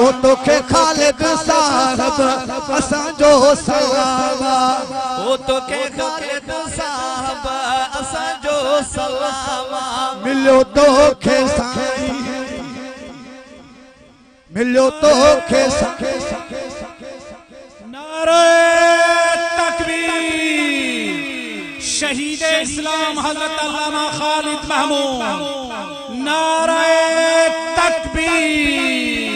ओ तोखे ख़ालिद साहब असांजो सलाम ओ तोखे ख़ालिद साहब असांजो सलाम मिलियो तोखे साईं मिलियो तोखे नारे तकबीर शहीद इस्लाम हज़रत अल्लामा खालिद महमूद नारे तकबीर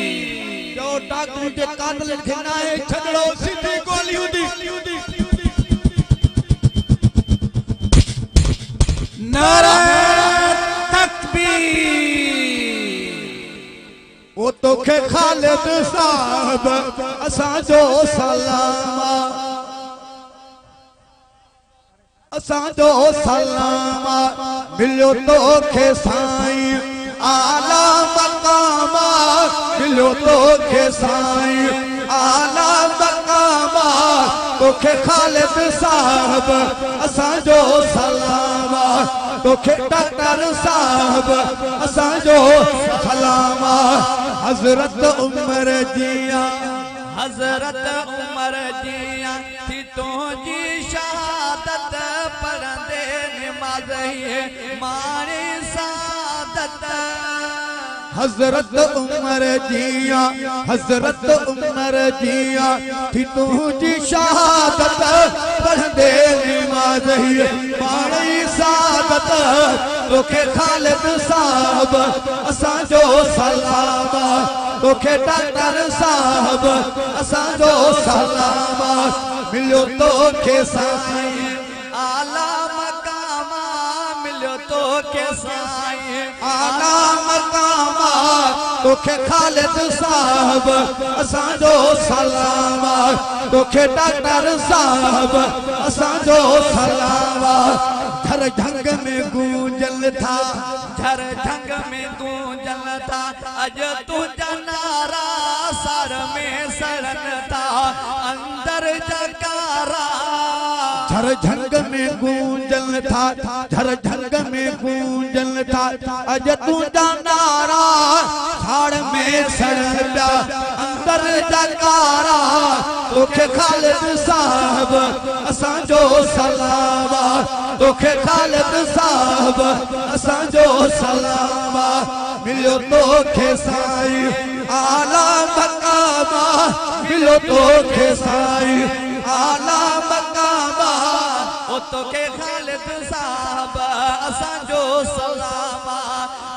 जो डाकू ते कातल खिनाए छड़ो सीधी गोली हुंदी नारे तकबीर ओ तोखे ख़ालिद साहब असांजो सलाम असांजो सलाम मिलियो तोखे साईं आला मकाम मिलियो तोखे साईं आला मकाम तोखे ख़ालिद साहब असांजो सलाम तोखे डॉक्टर साहब असांजो सलाम हज़रत उमर जिया हज़रत उमर जिया थी तुंहिंजी शहादत पढ़ंदे निमाज़ मारे सादत हज़रत उमर जिया हज़रत उमर जिया थी तुंहिंजी शहादत पढ़ंदे निमाज़ मारे सादत तोखे ख़ालिद साहब असांजो सलाम तोखे डॉक्टर साहब असांजो सलाम मिलियो तोखे साईं आला मकाम मिलियो तोखे साईं आला मकाम तोखे ख़ालिद साहब असांजो सलाम तोखे डॉक्टर साहब असांजो सलाम झर झंग में गूंजल था झर झंग में गूंजल था अज तुझा नारा सर में सरन था अंदर जकारा झर झंग में गूंजल था झर झंग में गूंजल था अज तुझा नारा साड़ में सरन अंदर जकारा तोखे ख़ालिद साहब असांजो सलाम तोखे ख़ालिद साहब असांजो सलाम मिलियो तोखे साईं आला मकाम मिलियो तोखे साईं आला मकाम ओ तोखे ख़ालिद साहब असांजो सलाम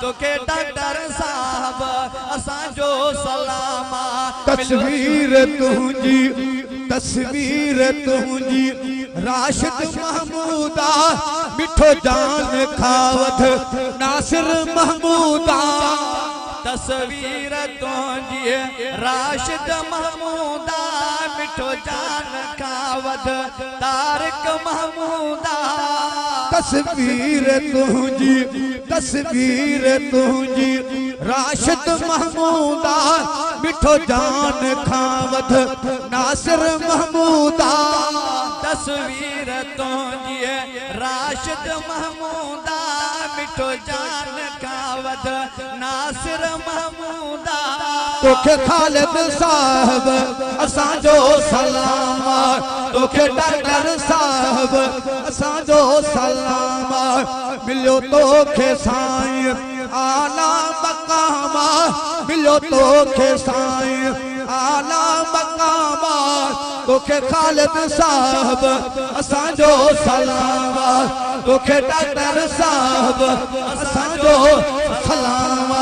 तोखे डॉक्टर साहब असांजो सलाम तस्वीर तुंहिंजी राशिद महमूदा मिठो जान खावत नासिर महमूदा तस्वीर तुंहिंजी राशिद महमूदा मिठो जान खावत तारिक महमूदा तस्वीर तुंहिंजी राशिद महमूदा मिठो जान खावत नासिर महमूदा तस्वीर तुंहिंजी राशिद महमूदा मिठो जान खावत नासिर महमूदा तोखे ख़ालिद साहब असांजो सलाम तोखे डॉक्टर साहब असांजो सलाम मिलियो तोखे साईं आला मकाम मिलियो तोखे साईं आला मकाम तोखे ख़ालिद साहब असांजो सलाम तोखे डॉक्टर साहब असांजो सलाम